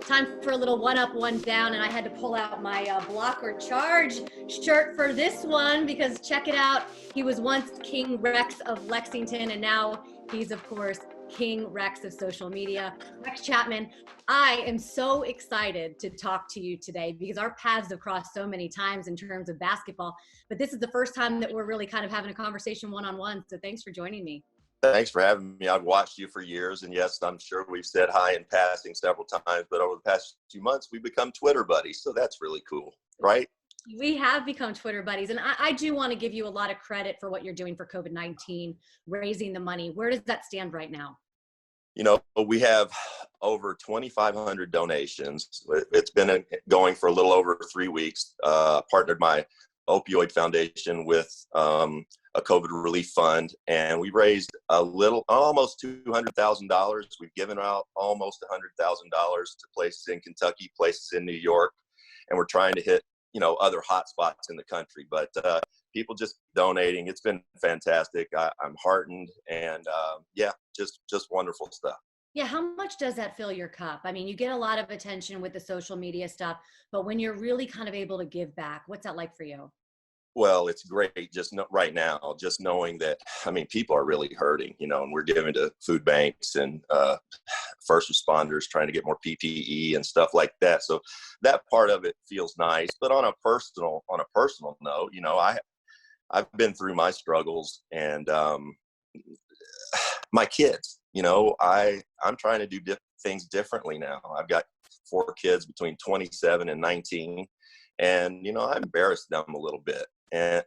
Time for a little one up, one down, and I had to pull out my Block or Charge shirt for this one because check it out. He was once King Rex of Lexington, and now he's, of course, King Rex of social media. Rex Chapman, I am so excited to talk to you today because our paths have crossed so many times in terms of basketball, but this is the first time that we're really kind of having a conversation one-on-one, so thanks for joining me. Thanks for having me. I've watched you for years, and yes, I'm sure we've said hi in passing several times, but over the past few months, we've become Twitter buddies, so that's really cool, right? We have become Twitter buddies, and I do want to give you a lot of credit for what you're doing for COVID-19, raising the money. Where does that stand right now? You know, we have over 2,500 donations. It's been going for a little over 3 weeks. Partnered my Opioid Foundation with a COVID relief fund, and we raised almost $200,000. We've given out almost $100,000 to places in Kentucky, places in New York, and we're trying to hit, other hot spots in the country. But people just donating, it's been fantastic. I'm heartened, and just wonderful stuff. Yeah, how much does that fill your cup? I mean, you get a lot of attention with the social media stuff, but when you're really kind of able to give back, what's that like for you? Well, it's great right now, just knowing that, people are really hurting, and we're giving to food banks and first responders trying to get more PPE and stuff like that. So that part of it feels nice. But on a personal note, I've been through my struggles, and my kids, I'm trying to do things differently now. I've got 4 kids between 27 and 19. And, I embarrassed them a little bit and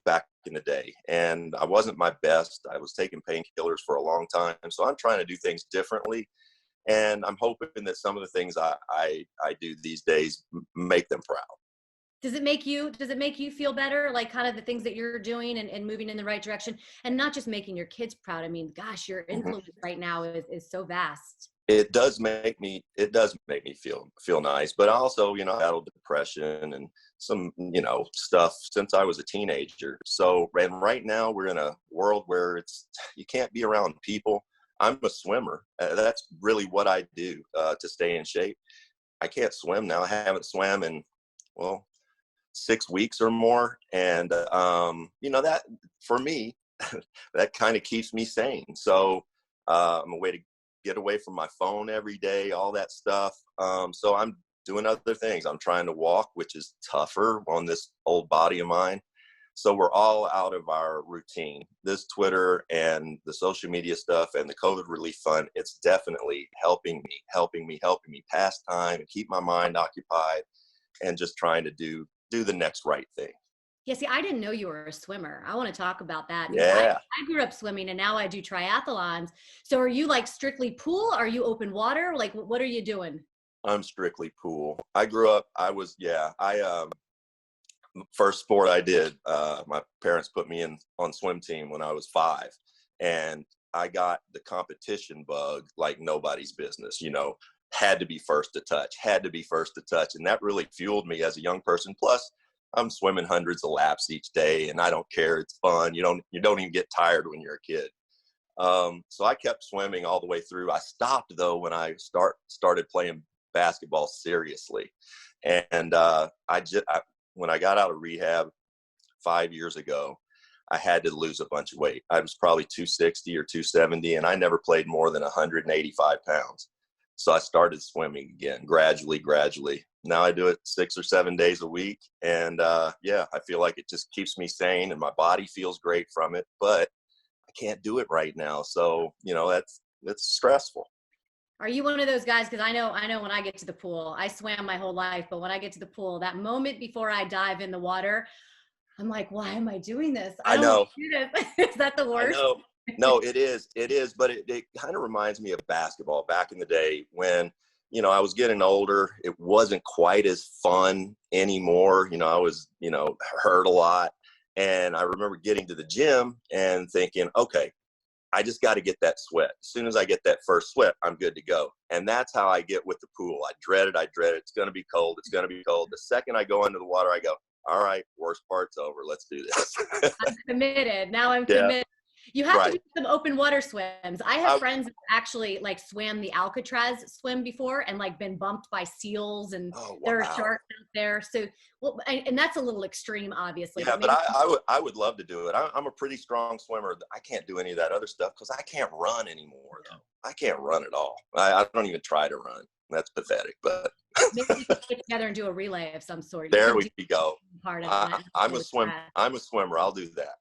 back in the day. And I wasn't my best. I was taking painkillers for a long time. So I'm trying to do things differently. And I'm hoping that some of the things I do these days make them proud. Does it make you feel better? Like kind of the things that you're doing and moving in the right direction and not just making your kids proud. I mean, gosh, your influence right now is so vast. It does make me feel nice, but also, I battled depression and some, stuff since I was a teenager. So, and right now we're in a world where you can't be around people. I'm a swimmer. That's really what I do to stay in shape. I can't swim now. I haven't swam in, 6 weeks or more. And, that for me, that kind of keeps me sane. So I'm a way to get away from my phone every day, all that stuff. So I'm doing other things. I'm trying to walk, which is tougher on this old body of mine. So we're all out of our routine. This Twitter and the social media stuff and the COVID relief fund, it's definitely helping me pass time and keep my mind occupied and just trying to do the next right thing. Yeah, see, I didn't know you were a swimmer. I want to talk about that. Yeah. I grew up swimming and now I do triathlons. So are you like strictly pool? Are you open water? Like, what are you doing? I'm strictly pool. I grew up, first sport I did, my parents put me on swim team when I was 5. And I got the competition bug like nobody's business, had to be first to touch. And that really fueled me as a young person. Plus, I'm swimming hundreds of laps each day, and I don't care. It's fun. You don't even get tired when you're a kid. So I kept swimming all the way through. I stopped though when I started playing basketball seriously, and when I got out of rehab 5 years ago, I had to lose a bunch of weight. I was probably 260 or 270, and I never played more than 185 pounds. So I started swimming again, gradually. Now I do it 6 or 7 days a week. And I feel like it just keeps me sane and my body feels great from it, but I can't do it right now. So, that's stressful. Are you one of those guys? Because I know when I get to the pool, I swam my whole life, but when I get to the pool, that moment before I dive in the water, I'm like, why am I doing this? I don't want to do this. Is that the worst? I know. No, it is, but it kind of reminds me of basketball back in the day when, I was getting older. It wasn't quite as fun anymore. I was, hurt a lot. And I remember getting to the gym and thinking, okay, I just got to get that sweat. As soon as I get that first sweat, I'm good to go. And that's how I get with the pool. I dread it. It's going to be cold. The second I go into the water, I go, all right, worst part's over. Let's do this. I'm committed. Now I'm committed. You have to Right. do some open water swims. I have I, friends that actually like swam the Alcatraz swim before and like been bumped by seals, and oh, there are wow. sharks out there. So, well, and that's a little extreme, obviously, Yeah, but but maybe. I would love to do it. I'm a pretty strong swimmer. I can't do any of that other stuff because I can't run anymore, though. I can't run at all. I don't even try to run. That's pathetic, but Maybe we can get together and do a relay of some sort. You there can we do go. part of that. I'm a swimmer. I'll do that.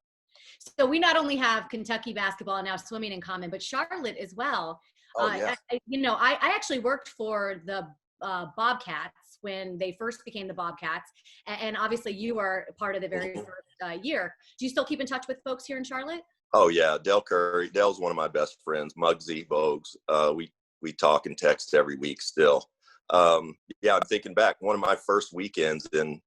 So we not only have Kentucky basketball and now swimming in common, but Charlotte as well. Oh, yeah. I actually worked for the Bobcats when they first became the Bobcats, and obviously you are part of the very Mhm. first year. Do you still keep in touch with folks here in Charlotte? Oh, yeah. Dell Curry. Dell's one of my best friends. Muggsy Bogues. We talk and text every week still. Yeah, I'm thinking back. One of my first weekends in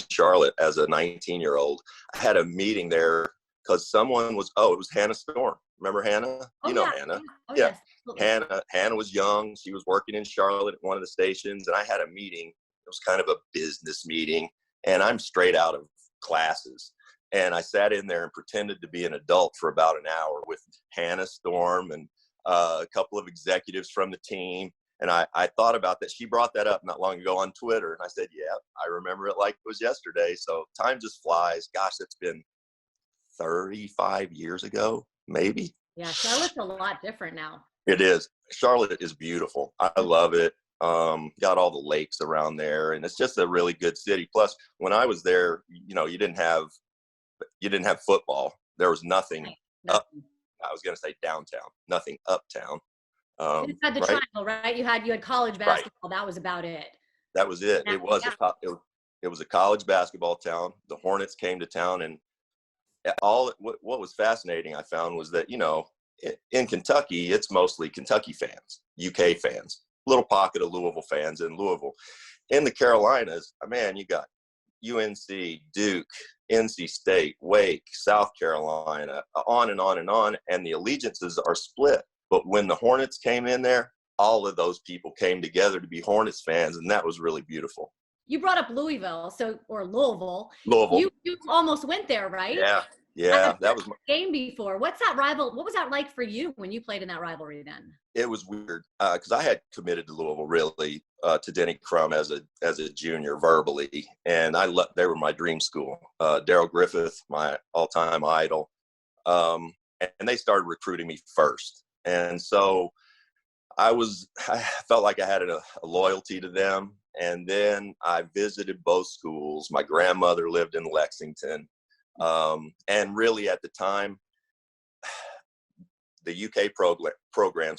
Charlotte as a 19-year-old, I had a meeting there because it was Hannah Storm. Remember Hannah? Oh You know yeah. Hannah. Oh Yeah. yes. Absolutely. Hannah was young. She was working in Charlotte at one of the stations, and I had a meeting. It was kind of a business meeting, and I'm straight out of classes. And I sat in there and pretended to be an adult for about an hour with Hannah Storm and a couple of executives from the team. And I thought about that. She brought that up not long ago on Twitter. And I said, yeah, I remember it like it was yesterday. So time just flies. Gosh, it's been 35 years ago, maybe. Yeah, Charlotte's a lot different now. It is. Charlotte is beautiful. I love it. Got all the lakes around there, and it's just a really good city. Plus, when I was there, you didn't have football. There was nothing up. Nothing. I was going to say downtown, nothing uptown. You just had the Right, triangle, right? You had college right. basketball. That was about it. That was it. Yeah. It was a college basketball town. The Hornets came to town, and what was fascinating I found was that in Kentucky it's mostly Kentucky fans, UK fans, little pocket of Louisville fans in Louisville. In the Carolinas, man, you got UNC, Duke, NC State, Wake, South Carolina, on and on and on, and the allegiances are split. But when the Hornets came in there, all of those people came together to be Hornets fans, and that was really beautiful. You brought up Louisville, or Louisville. Louisville. You almost went there, right? Yeah, that was game before. What was that like for you when you played in that rivalry then? It was weird because I had committed to Louisville really to Denny Crum as a junior verbally, and they were my dream school. Daryl Griffith, my all-time idol, and they started recruiting me first, and so I felt like I had a loyalty to them. And then I visited both schools. My grandmother lived in Lexington, and really at the time, the UK program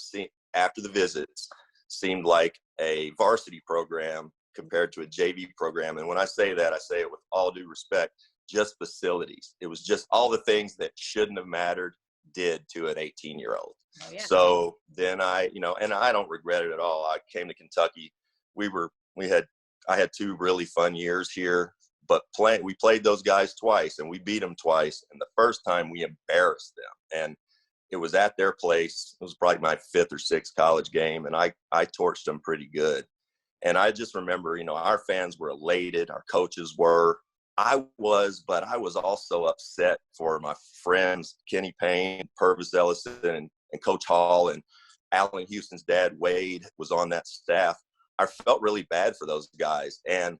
after the visits seemed like a varsity program compared to a JV program. And when I say that, I say it with all due respect, just facilities. It was just all the things that shouldn't have mattered did to an 18-year-old. Oh, yeah. So then and I don't regret it at all. I came to Kentucky. I had 2 really fun years here, but we played those guys twice and we beat them twice. And the first time we embarrassed them. And it was at their place. It was probably my 5th or 6th college game, and I torched them pretty good. And I just remember, our fans were elated. Our coaches were. But I was also upset for my friends, Kenny Payne, Purvis Ellison, and Coach Hall, and Allen Houston's dad, Wade, was on that staff. I felt really bad for those guys. And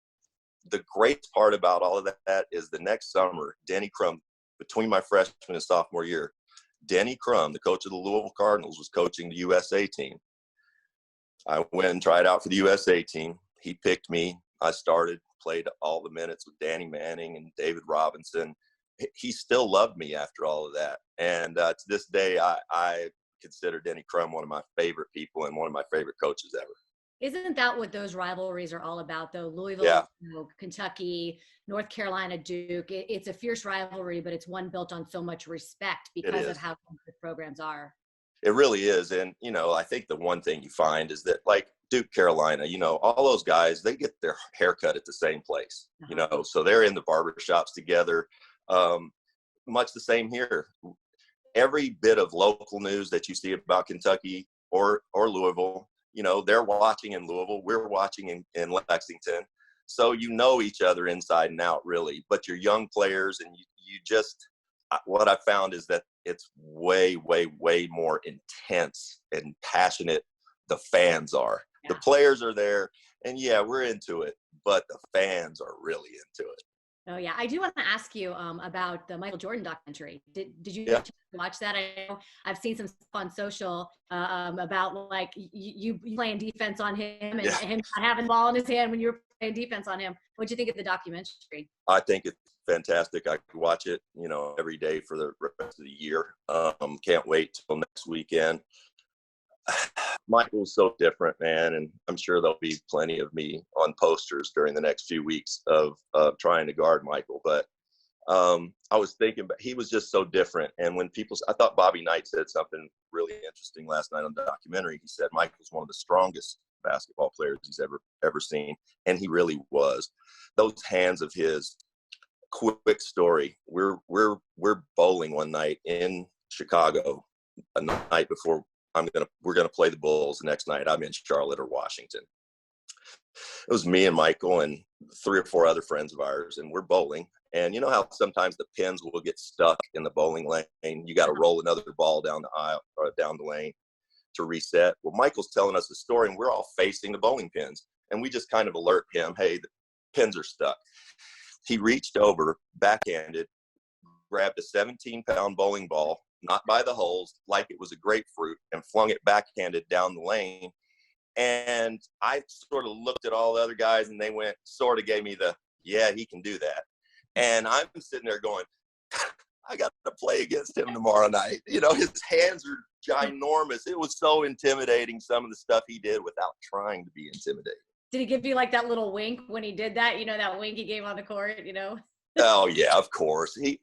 the great part about all of that is the next summer, Denny Crum, between my freshman and sophomore year, Denny Crum, the coach of the Louisville Cardinals, was coaching the USA team. I went and tried out for the USA team. He picked me. I played all the minutes with Danny Manning and David Robinson. He still loved me after all of that. And to this day, I consider Denny Crum one of my favorite people and one of my favorite coaches ever. Isn't that what those rivalries are all about, though? Louisville, yeah. Kentucky, North Carolina, Duke. It's a fierce rivalry, but it's one built on so much respect because of how the programs are. It really is. And, I think the one thing you find is that, like Duke, Carolina, all those guys, they get their haircut at the same place, so they're in the barbershops together. Much the same here. Every bit of local news that you see about Kentucky or Louisville, they're watching in Louisville. We're watching in Lexington. So each other inside and out, really. But you're young players, and you just what I found is that it's way, way, way more intense and passionate. The fans are. Yeah. The players are there, and yeah, we're into it, but the fans are really into it. Oh yeah, I do want to ask you about the Michael Jordan documentary. Did you Yeah. watch that? I know I've seen some stuff on social about like you playing defense on him and Yeah. him not having the ball in his hand when you were playing defense on him. What'd you think of the documentary? I think it's fantastic. I could watch it, every day for the rest of the year. Can't wait till next weekend. Michael's so different, man, and I'm sure there'll be plenty of me on posters during the next few weeks of trying to guard Michael. But I was thinking, but he was just so different. And when I thought Bobby Knight said something really interesting last night on the documentary. He said Michael's one of the strongest basketball players he's ever seen, and he really was. Those hands of his. Quick story. We're bowling one night in Chicago, a night before we're gonna play the Bulls. The next night I'm in Charlotte or Washington. It was me and Michael and 3 or 4 other friends of ours, and we're bowling. And you know how sometimes the pins will get stuck in the bowling lane. You got to roll another ball down the aisle or down the lane to reset. Well, Michael's telling us the story, and we're all facing the bowling pins, and we just kind of alert him, hey, the pins are stuck. He reached over, backhanded, grabbed a 17-pound bowling ball, not by the holes, like it was a grapefruit, and flung it backhanded down the lane. And I sort of looked at all the other guys, and they sort of gave me the, yeah, he can do that. And I'm sitting there going, I got to play against him tomorrow night. His hands are ginormous. It was so intimidating, some of the stuff he did without trying to be intimidating. Did he give you like that little wink when he did that? That wink he gave on the court, Oh yeah, of course. The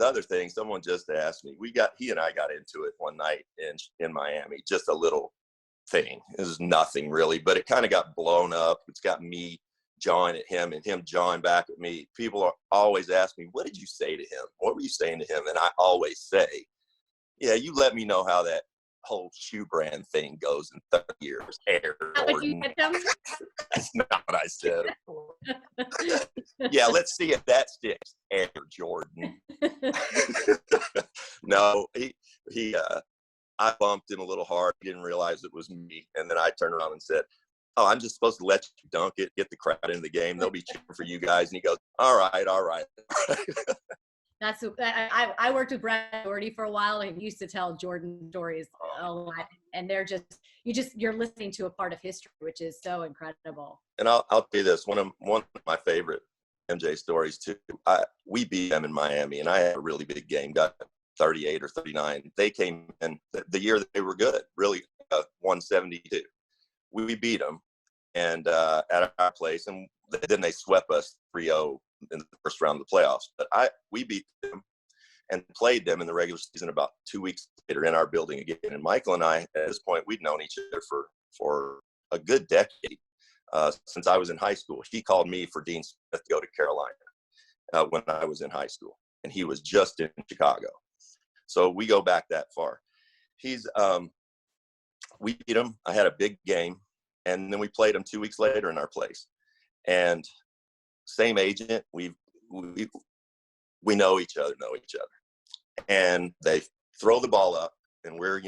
other thing, someone just asked me, he and I got into it one night in Miami, just a little thing. It was nothing really, but it kind of got blown up. It's got me jawing at him and him jawing back at me. People always ask me, what did you say to him? What were you saying to him? And I always say, yeah, you let me know how that whole shoe brand thing goes in 30 years. Air Jordan. That's not what I said. Yeah, let's see if that sticks. Air Jordan. No, I bumped him a little hard. He didn't realize it was me. And then I turned around and said, oh, I'm just supposed to let you dunk it, get the crowd into the game. They'll be cheering for you guys. And he goes, all right. I worked with Brad Doherty for a while, and he used to tell Jordan stories a lot, and you're listening to a part of history, which is so incredible. And I'll tell you this, one of my favorite MJ stories too. We beat them in Miami, and I had a really big game, got 38 or 39. They came in the year that they were good, really 172. We beat them, and at our place, and then they swept us 3-0 in the first round of the playoffs. But we beat them and played them in the regular season about 2 weeks later in our building again. And Michael and I, at this point, we'd known each other for a good decade, since I was in high school. He called me for Dean Smith to go to Carolina when I was in high school, and he was just in Chicago. So we go back that far. We beat him. I had a big game, and then we played him 2 weeks later in our place. And same agent, we know each other, and they throw the ball up, and we're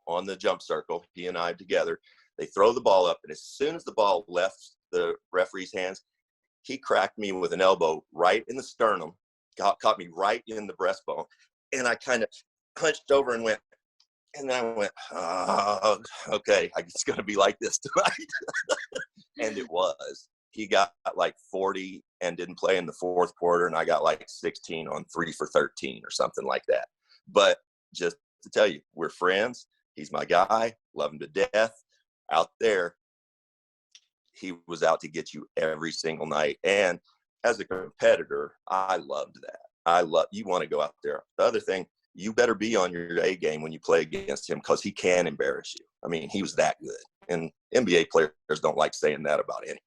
on the jump circle, he and I together. They throw the ball up, and as soon as the ball left the referee's hands, he cracked me with an elbow right in the sternum, caught me right in the breastbone, and I kind of hunched over and went, and then I went, oh, okay, it's going to be like this tonight. And it was. He got like 40 and didn't play in the fourth quarter, and I got like 16 on 3 for 13 or something like that. But just to tell you, we're friends. He's my guy. Love him to death. Out there, he was out to get you every single night. And as a competitor, I loved that. You want to go out there. The other thing, you better be on your A game when you play against him, because he can embarrass you. I mean, he was that good. And NBA players don't like saying that about anybody.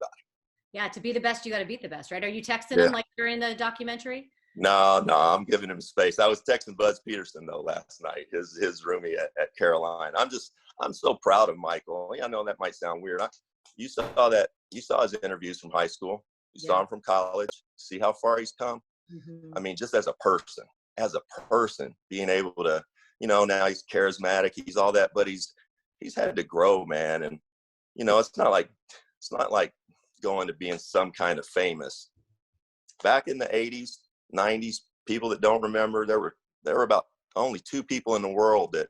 Yeah, to be the best, you got to beat the best, right? Are you texting him like during the documentary? No, I'm giving him space. I was texting Buzz Peterson though last night, his roomie at Carolina. I'm so proud of Michael. I know that might sound weird. You saw his interviews from high school. You saw him from college. See how far he's come. Mm-hmm. I mean, just as a person, as a person, being able to, now he's charismatic, he's all that, but he's had to grow, man. And, it's not like going to being some kind of famous. Back in the 80s, 90s, people that don't remember, there were about only two people in the world that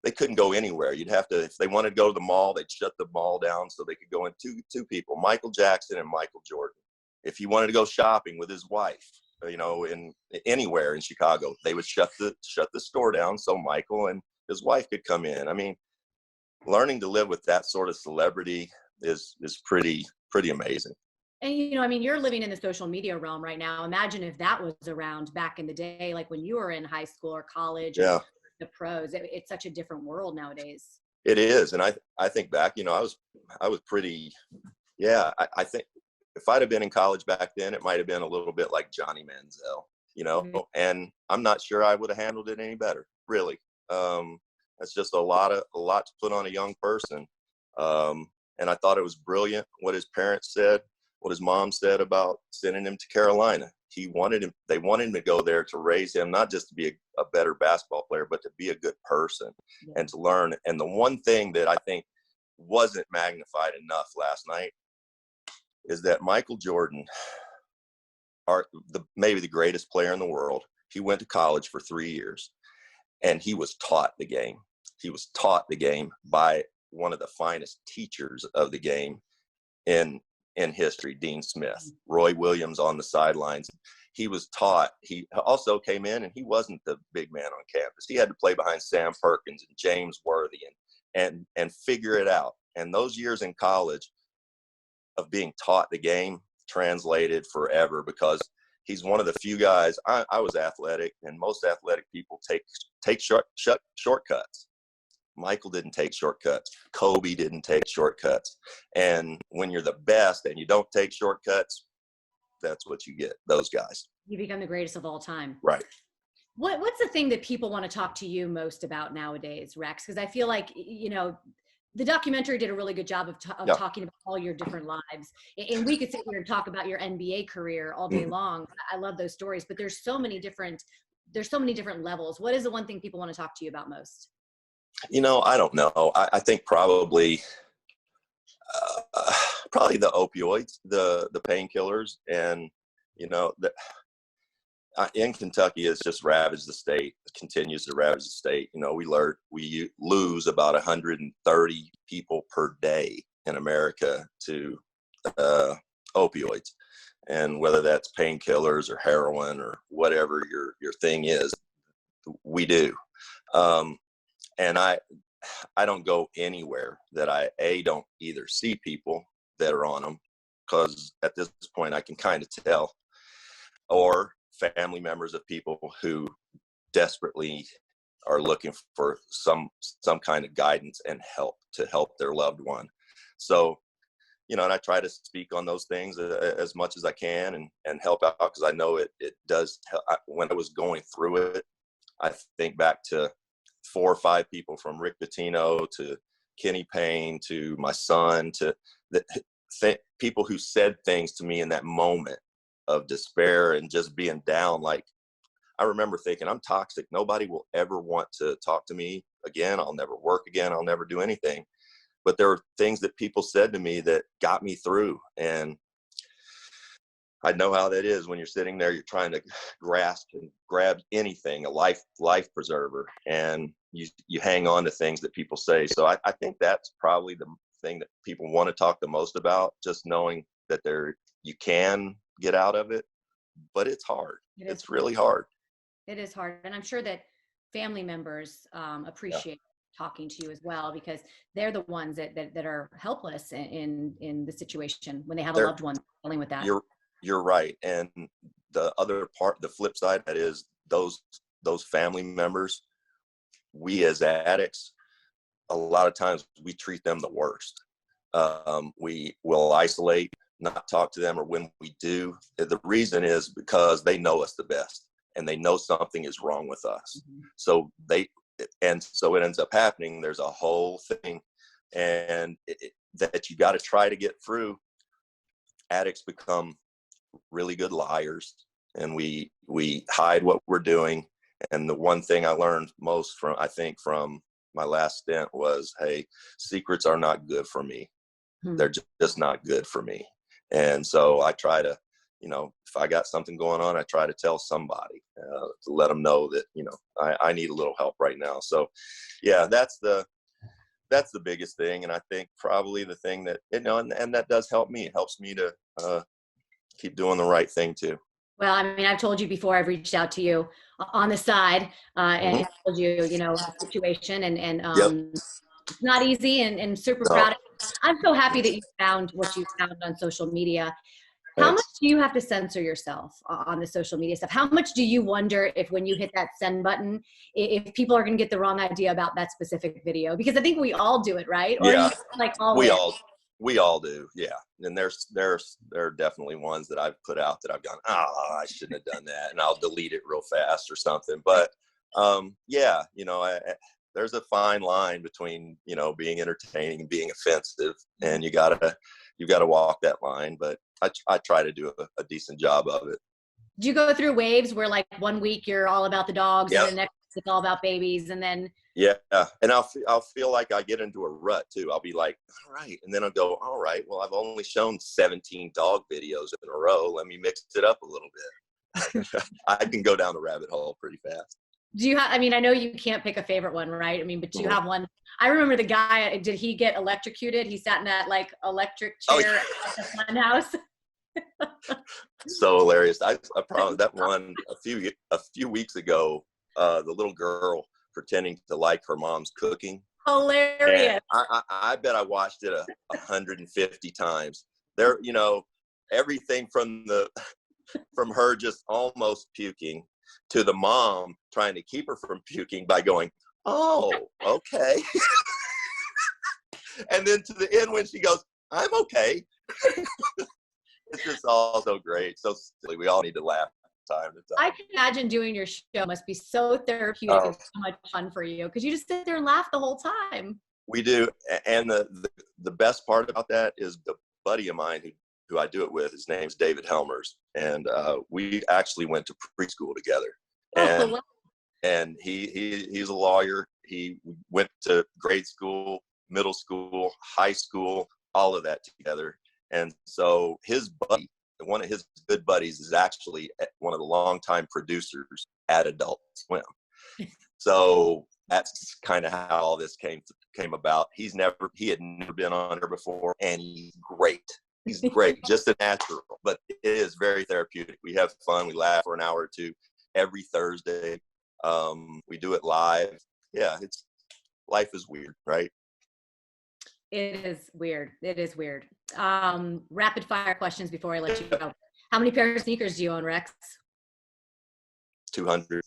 they couldn't go anywhere. You'd have to, if they wanted to go to the mall, they'd shut the mall down so they could go in. Two people, Michael Jackson and Michael Jordan. If he wanted to go shopping with his wife, in anywhere in Chicago, they would shut the store down so Michael and his wife could come in. I mean, learning to live with that sort of celebrity is pretty amazing. And, I mean, you're living in the social media realm right now. Imagine if that was around back in the day, like when you were in high school or college, yeah, or the pros. It's such a different world nowadays. It is. And I think back, I was pretty, I think if I'd have been in college back then, it might have been a little bit like Johnny Manziel, mm-hmm. And I'm not sure I would have handled it any better, really. That's just a lot to put on a young person. And I thought it was brilliant what his parents said, what his mom said about sending him to Carolina. They wanted him to go there to raise him, not just to be a better basketball player, but to be a good person and to learn. And the one thing that I think wasn't magnified enough last night is that Michael Jordan, maybe the greatest player in the world, he went to college for 3 years and he was taught the game. He was taught the game by one of the finest teachers of the game in history, Dean Smith. Roy Williams on the sidelines. He was taught. He also came in and he wasn't the big man on campus. He had to play behind Sam Perkins and James Worthy and figure it out. And those years in college of being taught the game translated forever, because he's one of the few guys. I was athletic, and most athletic people take shortcuts. Michael didn't take shortcuts. Kobe didn't take shortcuts. And when you're the best and you don't take shortcuts, that's what you get, those guys. You become the greatest of all time. Right. What's the thing that people want to talk to you most about nowadays, Rex? Because I feel like, the documentary did a really good job of talking about all your different lives. And we could sit here and talk about your NBA career all day long. I love those stories, but there's so many different levels. What is the one thing people want to talk to you about most? I don't know. I think probably the opioids, the painkillers, and in Kentucky, it's just ravaged the state. It continues to ravage the state. We lose about 130 people per day in America to opioids, and whether that's painkillers or heroin or whatever your thing is, we do. And I don't go anywhere that I don't either see people that are on them, because at this point I can kind of tell, or family members of people who desperately are looking for some kind of guidance and help to help their loved one. So, and I try to speak on those things as much as I can and help out, because I know it does. When I was going through it, I think back to 4 or 5 people, from Rick Pitino to Kenny Payne to my son, to people who said things to me in that moment of despair and just being down. Like, I remember thinking, I'm toxic. Nobody will ever want to talk to me again. I'll never work again. I'll never do anything. But there were things that people said to me that got me through. And I know how that is when you're sitting there, you're trying to grasp and grab anything, a life preserver, and you hang on to things that people say. So I think that's probably the thing that people want to talk the most about, just knowing that you can get out of it, but it's hard. It's really hard. It is hard. And I'm sure that family members appreciate talking to you as well, because they're the ones that are helpless in the situation when they have a loved one dealing with that. You're right. And the other part, the flip side of that is those family members, we as addicts, a lot of times we treat them the worst. We will isolate, not talk to them, or when we do, the reason is because they know us the best and they know something is wrong with us. Mm-hmm. So it ends up happening. There's a whole thing, and that you got to try to get through. Addicts become really good liars. and we hide what we're doing. And the one thing I learned most from, I think, from my last stint was, hey, secrets are not good for me. They're just not good for me. And so I try to, if I got something going on, I try to tell somebody to let them know that, I need a little help right now. So yeah, that's the biggest thing. And I think probably the thing that, and that does help me. It helps me to keep doing the right thing too. Well, I mean, I've told you before, I've reached out to you on the side and told you, a situation and Yep. it's not easy and super No. proud of you. I'm so happy that you found what you found on social media. How Thanks. much do you have to censor yourself on the social media stuff? How much do you wonder if when you hit that send button, if people are going to get the wrong idea about that specific video? Because I think we all do it, right? Or Yeah, like always. we all do. Yeah. And there are definitely ones that I've put out that I've gone, I shouldn't have done that. And I'll delete it real fast or something. But yeah, there's a fine line between, being entertaining and being offensive, and you gotta walk that line. But I try to do a decent job of it. Do you go through waves where like 1 week you're all about the dogs Yep. and the next it's all about babies and then? Yeah. And I'll feel like I get into a rut too. I'll be like, all right. And then I'll go, all right, well, I've only shown 17 dog videos in a row. Let me mix it up a little bit. I can go down the rabbit hole pretty fast. Do you have, I mean, I know you can't pick a favorite one, right? I mean, but you have one. I remember the guy, did he get electrocuted? He sat in that like electric chair at the fun house. So hilarious. I promise that one a few weeks ago, the little girl pretending to like her mom's cooking. Hilarious. I bet I watched it 150 times. There, everything from her just almost puking to the mom trying to keep her from puking by going, oh, okay. And then to the end when she goes, I'm okay. It's just all so great. So silly. We all need to laugh from time to time. I can imagine doing your show must be so therapeutic and so much fun for you because you just sit there and laugh the whole time. We do. And the best part about that is the buddy of mine who I do it with, his name's David Helmers. And we actually went to preschool together. And, wow. and he's a lawyer. He went to grade school, middle school, high school, all of that together. And so his buddy, one of his good buddies, is actually one of the longtime producers at Adult Swim. So that's kind of how all this came about. He had never been on her before, and he's great. He's great, just a natural. But it is very therapeutic. We have fun. We laugh for an hour or two every Thursday. We do it live. Yeah, life is weird, right? It is weird. It is weird. Rapid fire questions before I let you go. How many pairs of sneakers do you own, Rex? 200.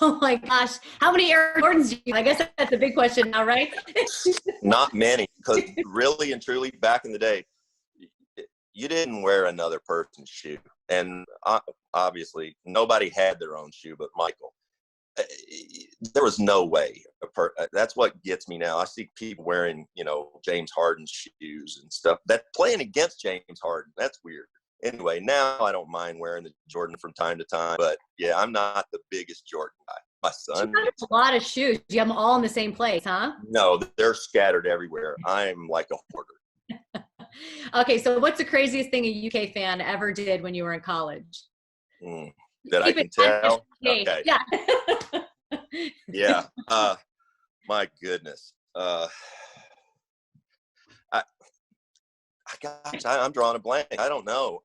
Oh my gosh. How many Air Jordans do you own? I guess that's a big question now, right? Not many, because really and truly, back in the day, you didn't wear another person's shoe. And obviously, nobody had their own shoe but Michael. There was no way. That's what gets me now. I see people wearing, James Harden's shoes and stuff. That playing against James Harden, that's weird. Anyway, now I don't mind wearing the Jordan from time to time, but yeah, I'm not the biggest Jordan guy. My son. You have a lot of shoes. You have them all in the same place, huh? No, they're scattered everywhere. I'm like a hoarder. Okay, so what's the craziest thing a UK fan ever did when you were in college? That I can tell? Okay. Yeah. Yeah. My goodness. I'm drawing a blank. I don't know.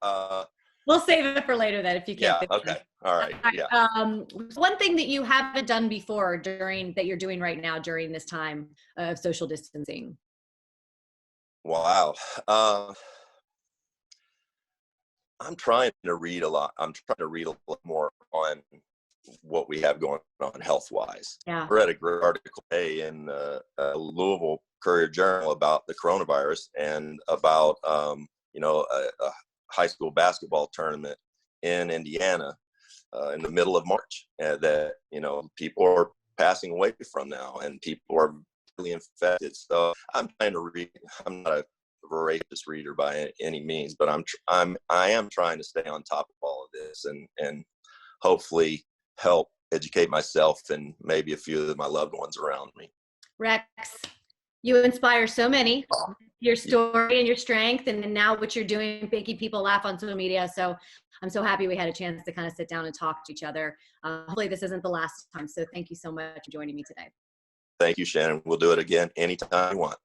We'll save it for later then if you can't. Yeah. Okay. All right. Yeah. One thing that you haven't done before that you're doing right now during this time of social distancing. Wow. I'm trying to read a lot. I'm trying to read a lot more on what we have going on health-wise. Yeah. I read a great article today in Louisville Courier-Journal about the coronavirus and about a high school basketball tournament in Indiana in the middle of March that people are passing away from now, and people are really infected. So I'm trying to read. I'm not a voracious reader by any means, but I am trying to stay on top of all of this, and hopefully help educate myself and maybe a few of my loved ones around me. Rex, you inspire so many, your story and your strength, and now what you're doing, making people laugh on social media. So I'm so happy we had a chance to kind of sit down and talk to each other. Hopefully this isn't the last time. So thank you so much for joining me today. Thank you, Shannon. We'll do it again anytime you want.